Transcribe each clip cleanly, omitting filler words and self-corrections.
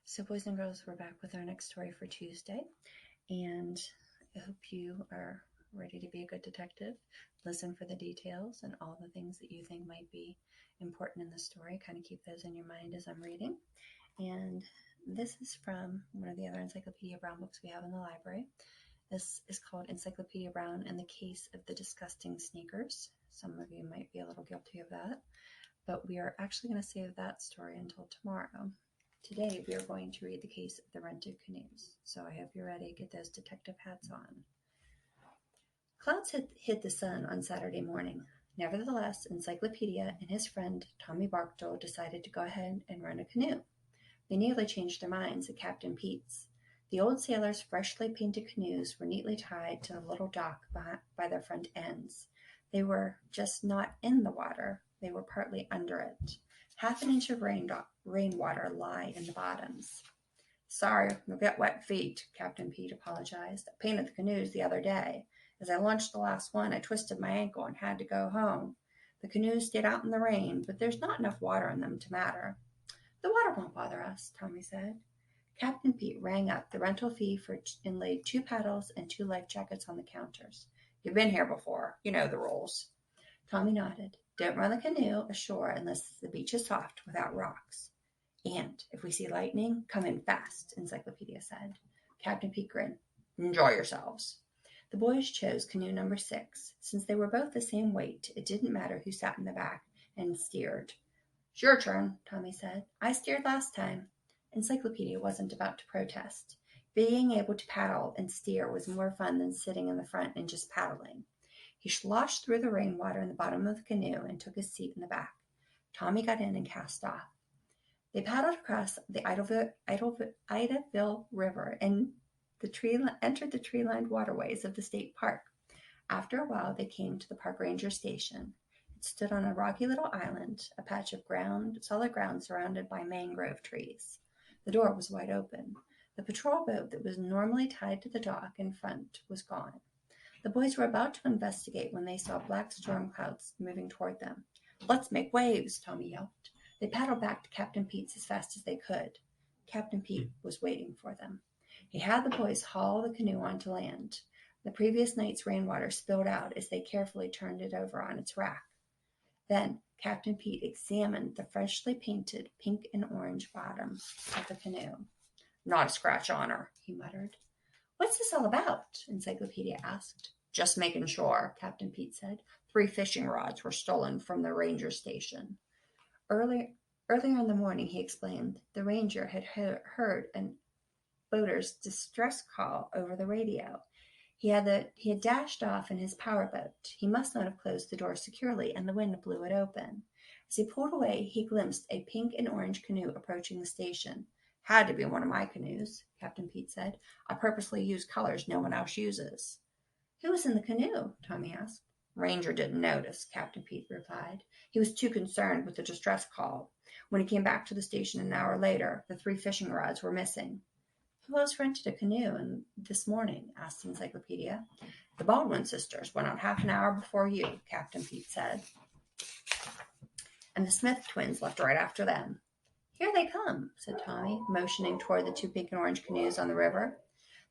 So, boys and girls, we're back with our next story for Tuesday, and I hope you are ready to be a good detective. Listen for the details and all the things that you think might be important in the story. Kind of keep those in your mind as I'm reading. And this is from one of the other Encyclopedia Brown books we have in the library. This is called Encyclopedia Brown and the Case of the Disgusting Sneakers. Some of you might be a little guilty of that, but we are actually going to save that story until tomorrow. Today, we are going to read the case of the rented canoes. So I hope you're ready. Get those detective hats on. Clouds had hid the sun on Saturday morning. Nevertheless, Encyclopedia and his friend Tommy Barkdale decided to go ahead and rent a canoe. They nearly changed their minds at Captain Pete's. The old sailors' freshly painted canoes were neatly tied to the little dock by their front ends. They were just not in the water. They were partly under it. Half an inch of rainwater lay in the bottoms. "Sorry, you'll get wet feet," Captain Pete apologized. "I painted the canoes the other day. As I launched the last one, I twisted my ankle and had to go home. The canoes stayed out in the rain, but there's not enough water in them to matter." "The water won't bother us," Tommy said. Captain Pete rang up the rental fee and laid 2 paddles and 2 life jackets on the counters. "You've been here before. You know the rules." Tommy nodded. "Don't run the canoe ashore unless the beach is soft, without rocks. And if we see lightning, come in fast," Encyclopedia said. Captain Pete grinned. "Enjoy yourselves." The boys chose canoe number 6. Since they were both the same weight, it didn't matter who sat in the back and steered. "It's your turn," Tommy said. "I steered last time." Encyclopedia wasn't about to protest. Being able to paddle and steer was more fun than sitting in the front and just paddling. He sloshed through the rainwater in the bottom of the canoe and took his seat in the back. Tommy got in and cast off. They paddled across the Idaville River and entered the tree-lined waterways of the state park. After a while, they came to the park ranger station. It stood on a rocky little island, a patch of solid ground surrounded by mangrove trees. The door was wide open. The patrol boat that was normally tied to the dock in front was gone. The boys were about to investigate when they saw black storm clouds moving toward them. "Let's make waves," Tommy yelped. They paddled back to Captain Pete's as fast as they could. Captain Pete was waiting for them. He had the boys haul the canoe onto land. The previous night's rainwater spilled out as they carefully turned it over on its rack. Then Captain Pete examined the freshly painted pink and orange bottom of the canoe. "Not a scratch on her," he muttered. "What's this all about?" Encyclopedia asked. "Just making sure," Captain Pete said. 3 fishing rods were stolen from the ranger station." Earlier in the morning, he explained, the ranger had heard a boater's distress call over the radio. He had dashed off in his powerboat. He must not have closed the door securely, and the wind blew it open. As he pulled away, he glimpsed a pink and orange canoe approaching the station. "Had to be one of my canoes," Captain Pete said. "I purposely use colors no one else uses." "Who was in the canoe?" Tommy asked. "Ranger didn't notice," Captain Pete replied. "He was too concerned with the distress call. When he came back to the station an hour later, the 3 fishing rods were missing." "Who else rented a canoe this morning?" asked Encyclopedia. "The Baldwin sisters went out half an hour before you," Captain Pete said. "And the Smith twins left right after them." "Here they come," said Tommy, motioning toward the 2 pink and orange canoes on the river.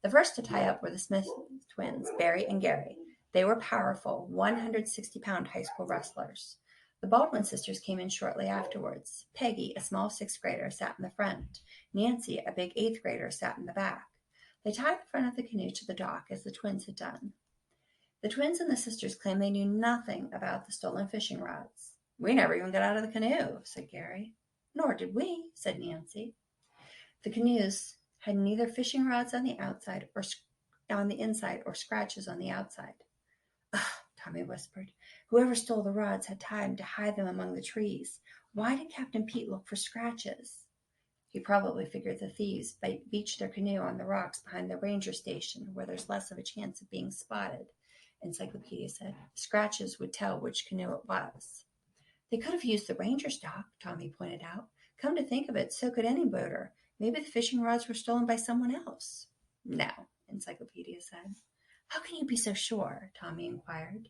The first to tie up were the Smith twins, Barry and Gary. They were powerful, 160-pound high school wrestlers. The Baldwin sisters came in shortly afterwards. Peggy, a small 6th grader, sat in the front. Nancy, a big 8th grader, sat in the back. They tied the front of the canoe to the dock as the twins had done. The twins and the sisters claimed they knew nothing about the stolen fishing rods. "We never even got out of the canoe," said Gary. "Nor did we," said Nancy. The canoes had neither fishing rods on the inside or scratches on the outside. "Ugh," Tommy whispered. "Whoever stole the rods had time to hide them among the trees. Why did Captain Pete look for scratches?" "He probably figured the thieves beached their canoe on the rocks behind the ranger station, where there's less of a chance of being spotted," Encyclopedia said. "Scratches would tell which canoe it was." "They could have used the ranger's dock," Tommy pointed out. "Come to think of it, so could any boater. Maybe the fishing rods were stolen by someone else." "No," Encyclopedia said. "How can you be so sure?" Tommy inquired.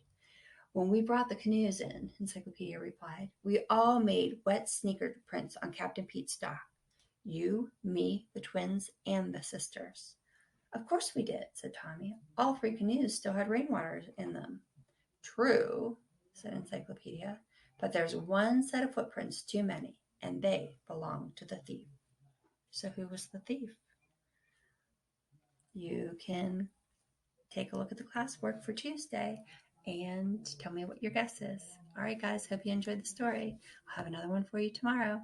"When we brought the canoes in," Encyclopedia replied, "we all made wet sneaker prints on Captain Pete's dock. You, me, the twins, and the sisters. Of course we did, said Tommy. All 3 canoes still had rainwater in them. True, said Encyclopedia, but there's one set of footprints too many, and they belong to the thief. So who was the thief? You can take a look at the classwork for Tuesday and tell me what your guess is. All right, guys, hope you enjoyed the story. I'll have another one for you tomorrow.